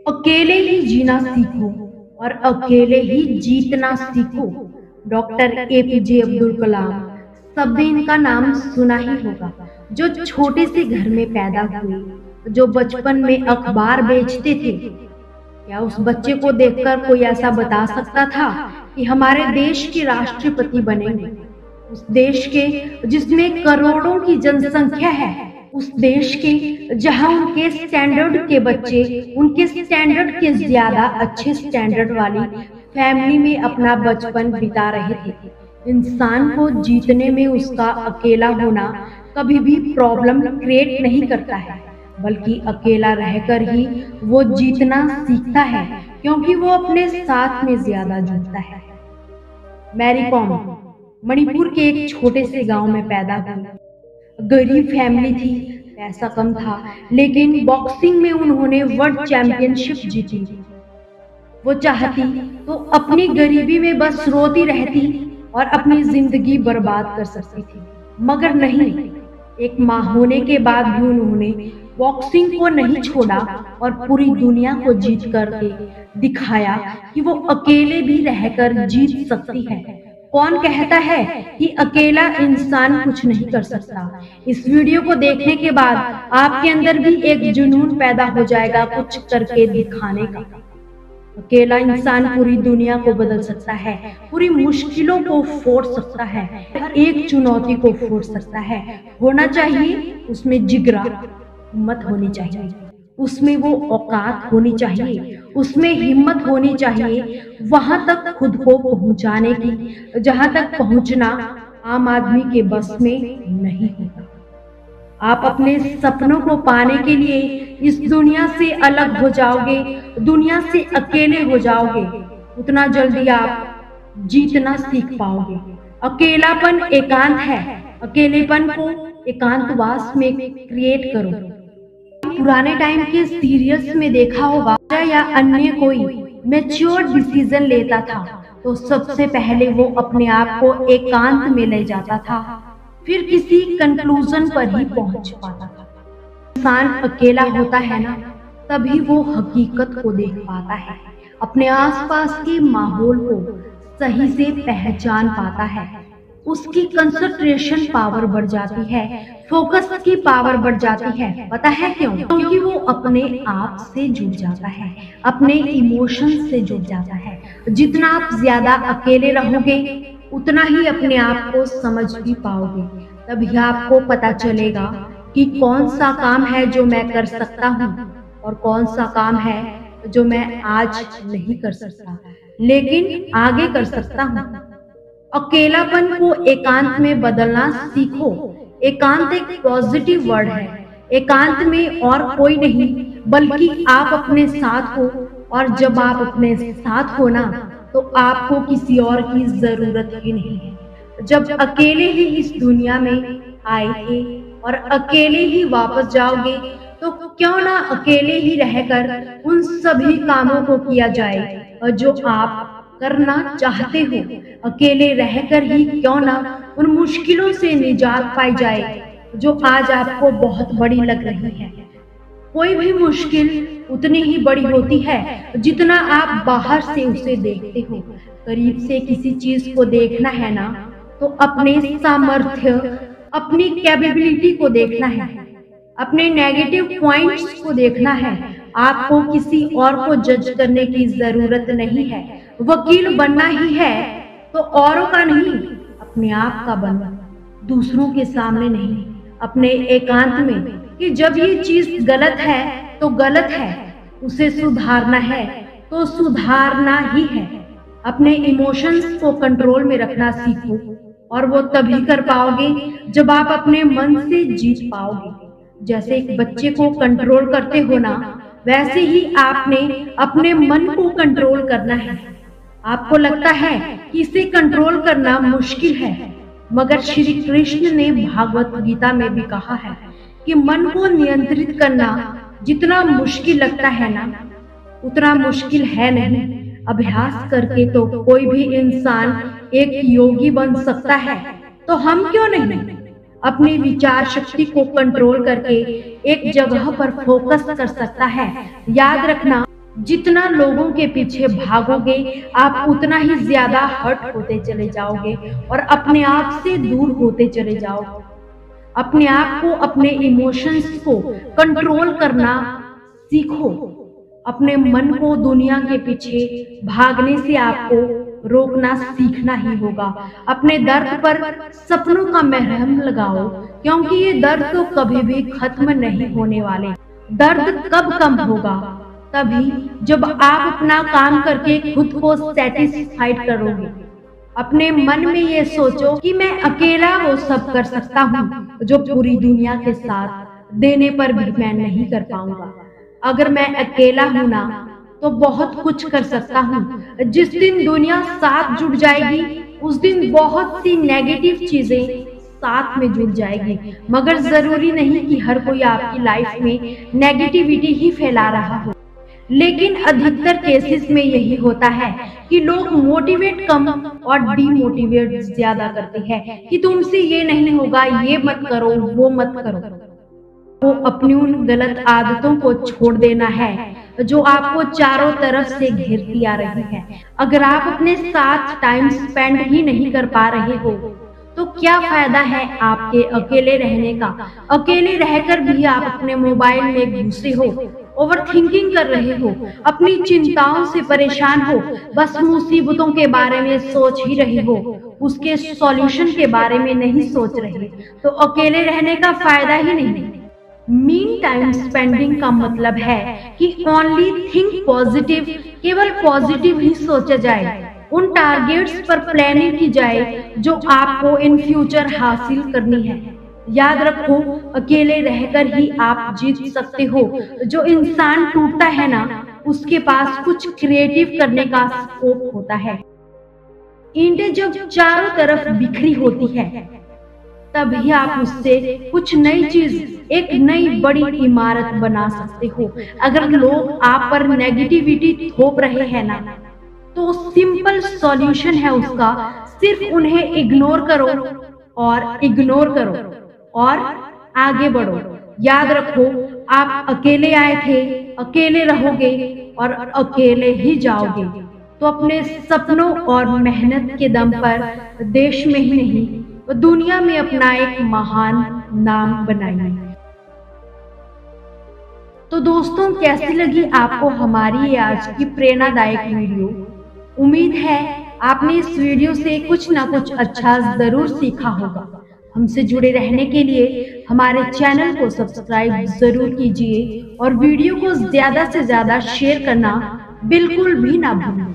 अकेले ही जीना सीखो और अकेले ही जीतना सीखो। डॉक्टर एपीजे अब्दुल कलाम, सबने इनका नाम सुना ही होगा। जो छोटे से घर में पैदा हुए, जो बचपन में अखबार बेचते थे, क्या उस बच्चे को देखकर कोई ऐसा बता सकता था कि हमारे देश के राष्ट्रपति बनेंगे? उस देश के जिसमें करोड़ों की जनसंख्या है, उस देश के जहां उनके स्टैंडर्ड के बच्चे उनके स्टैंडर्ड के ज्यादा अच्छे स्टैंडर्ड वाली फैमिली में अपना बचपन बिता रहे थे। इंसान को जीतने में उसका अकेला होना कभी भी प्रॉब्लम क्रिएट नहीं करता है, बल्कि अकेला रहकर ही वो जीतना सीखता है, क्योंकि वो अपने साथ में ज्यादा जुड़ता है। मैरी कॉम मणिपुर के एक छोटे से गांव में पैदा हुई। गरीब फैमिली थी, पैसा कम था, लेकिन बॉक्सिंग में उन्होंने वर्ल्ड चैंपियनशिप जीती। वो चाहती तो अपनी गरीबी में बस रोती रहती और अपनी जिंदगी बर्बाद कर सकती थी, मगर नहीं। एक माँ होने के बाद भी उन्होंने बॉक्सिंग को नहीं छोड़ा और पूरी दुनिया को जीत करके दिखाया कि वो अकेले भी रहकर जीत सकती है। कौन कहता है कि अकेला इंसान कुछ नहीं कर सकता? इस वीडियो को देखने के बाद आपके अंदर भी एक जुनून पैदा हो जाएगा कुछ करके दिखाने का। अकेला इंसान पूरी दुनिया को बदल सकता है, पूरी मुश्किलों को फोड़ सकता है, हर एक चुनौती को फोड़ सकता है। होना चाहिए उसमें जिगरा, हिम्मत होनी चाहिए, उसमें वो औकात होनी चाहिए, उसमें हिम्मत होनी चाहिए वहां तक खुद को पहुंचाने की जहां तक पहुंचना आम आदमी के बस में नहीं होता। आप अपने सपनों को पाने के लिए इस दुनिया से अलग हो जाओगे, दुनिया से अकेले हो जाओगे, उतना जल्दी आप जीतना सीख पाओगे। अकेलापन एकांत है, अकेलेपन को एकांतवास में क्रिएट करो। पुराने टाइम के सीरियल्स में देखा होगा, या अन्य कोई मैच्योर डिसीजन लेता था तो सबसे पहले वो अपने आप को एकांत में ले जाता था, फिर किसी कंक्लूजन पर ही पहुंच पाता था। इंसान अकेला होता है ना, तभी वो हकीकत को देख पाता है, अपने आसपास के माहौल को सही से पहचान पाता है, उसकी कंसंट्रेशन पावर बढ़ जाती है, फोकस की पावर बढ़ जाती है। पता है क्यों? क्योंकि वो अपने आप से जुड़ जाता है, अपने इमोशन से जुड़ जाता है। जितना आप ज्यादा अकेले रहोगे, उतना ही अपने आप को समझ भी पाओगे। तभी आपको पता चलेगा कि कौन सा काम है जो मैं कर सकता हूँ और कौन सा काम है जो मैं आज नहीं कर सकता, लेकिन आगे कर सकता हूँ। अकेलापन को एकांत में बदलना सीखो। एकांत एक पॉजिटिव वर्ड है। एकांत में और कोई नहीं बल्कि आप अपने साथ हो, और जब आप अपने साथ हो ना, तो आपको किसी और की जरूरत ही नहीं है। जब अकेले ही इस दुनिया में आए थे और अकेले ही वापस जाओगे, तो क्यों ना अकेले ही रहकर उन सभी कामों को किया जाए और जो आप करना चाहते हो। अकेले रहकर ही क्यों ना उन मुश्किलों से निजात पाई जाए जो आज आपको बहुत बड़ी लग रही है। कोई भी मुश्किल उतनी ही बड़ी होती है जितना आप बाहर से उसे देखते हो। करीब से किसी चीज को देखना है ना, तो अपने सामर्थ्य, अपनी कैपेबिलिटी को देखना है, अपने नेगेटिव पॉइंट्स को देखना है। आपको किसी और को जज करने की जरूरत नहीं है। वकील बनना ही है तो औरों का नहीं, अपने आप का बनना, दूसरों के सामने नहीं, अपने एकांत में, कि जब ये चीज गलत है तो गलत है, उसे सुधारना है तो सुधारना ही है। अपने इमोशंस को कंट्रोल में रखना सीखो, और वो तभी कर पाओगे जब आप अपने मन से जीत पाओगे। जैसे एक बच्चे को कंट्रोल करते हो ना, वैसे ही आपने अपने मन को कंट्रोल करना है। आपको लगता है कि इसे कंट्रोल करना मुश्किल है, मगर श्री कृष्ण ने भागवत गीता में भी कहा है कि मन को नियंत्रित करना जितना मुश्किल लगता है ना, उतना मुश्किल है नहीं। अभ्यास करके तो कोई भी इंसान एक योगी बन सकता है, तो हम क्यों नहीं? अपनी विचार शक्ति को कंट्रोल करके एक जगह पर फोकस कर सकता है। याद रखना, जितना लोगों के पीछे भागोगे आप उतना ही ज्यादा हर्ट होते चले जाओगे और अपने आप से दूर होते चले जाओगे। अपने आप को, अपने इमोशंस को कंट्रोल करना सीखो। अपने मन को दुनिया के पीछे भागने से आपको रोकना सीखना ही होगा। अपने दर्द पर सपनों का मरहम लगाओ, क्योंकि ये दर्द तो कभी भी खत्म नहीं होने वाले। दर्द कब कम होगा? तभी जब आप अपना काम करके खुद को सेटिस्फाइड करोगे। अपने मन में ये सोचो कि मैं अकेला वो सब कर सकता हूँ जो पूरी दुनिया के साथ देने पर भी मैं नहीं कर पाऊंगा। अगर मैं अकेला हूं ना तो बहुत कुछ कर सकता हूँ। जिस दिन दुनिया साथ जुड़ जाएगी उस दिन बहुत सी नेगेटिव चीजें साथ में जुड़ जाएगी। मगर जरूरी नहीं कि हर कोई आपकी लाइफ में नेगेटिविटी ही फैला रहा हो। लेकिन अधिकतर केसेस में यही होता है कि लोग मोटिवेट कम और डीमोटिवेट ज्यादा करते हैं कि तुमसे ये नहीं होगा, ये मत करो, वो मत करो। वो अपनी उन गलत आदतों को छोड़ देना है जो आपको चारों तरफ से घेरती आ रही है। अगर आप अपने साथ टाइम स्पेंड ही नहीं कर पा रहे हो तो क्या फायदा है आपके अकेले रहने का? अकेले रहकर भी आप अपने मोबाइल में घुसे हो, ओवर थिंकिंग कर रहे हो, अपनी चिंताओं से परेशान हो, बस मुसीबतों के बारे में सोच ही रहे हो, उसके सॉल्यूशन के बारे में नहीं सोच रहे, तो अकेले रहने का फायदा ही नहीं। मीन टाइम स्पेंडिंग का मतलब है कि ओनली थिंक पॉजिटिव, केवल पॉजिटिव ही सोचा जाए। उन टारगेट्स पर प्लानिंग की जाए जो आपको इन फ्यूचर हासिल करनी है। याद रखो, अकेले रहकर ही आप जीत सकते हो। जो इंसान टूटता है ना, उसके पास कुछ क्रिएटिव करने का स्कोप होता है। ईंटें जब चारों तरफ बिखरी होती है तभी आप उससे कुछ नई चीज, एक नई बड़ी इमारत बना सकते हो। अगर लोग आप पर नेगेटिविटी थोप रहे हैं ना, तो सिंपल सॉल्यूशन है उसका, सिर्फ उन्हें इग्नोर करो और आगे बढ़ो। याद रखो, आप अकेले आए थे, अकेले रहोगे और अकेले ही जाओगे। तो अपने सपनों और मेहनत के दम पर देश में ही नहीं, दुनिया में अपना एक महान नाम बनाइए। तो दोस्तों, कैसी लगी आपको हमारी ये आज की प्रेरणादायक वीडियो? उम्मीद है आपने इस वीडियो से कुछ ना कुछ अच्छा जरूर सीखा होगा। हमसे जुड़े रहने के लिए हमारे चैनल को सब्सक्राइब जरूर कीजिए और वीडियो को ज्यादा से ज्यादा शेयर करना बिल्कुल भी ना भूलें।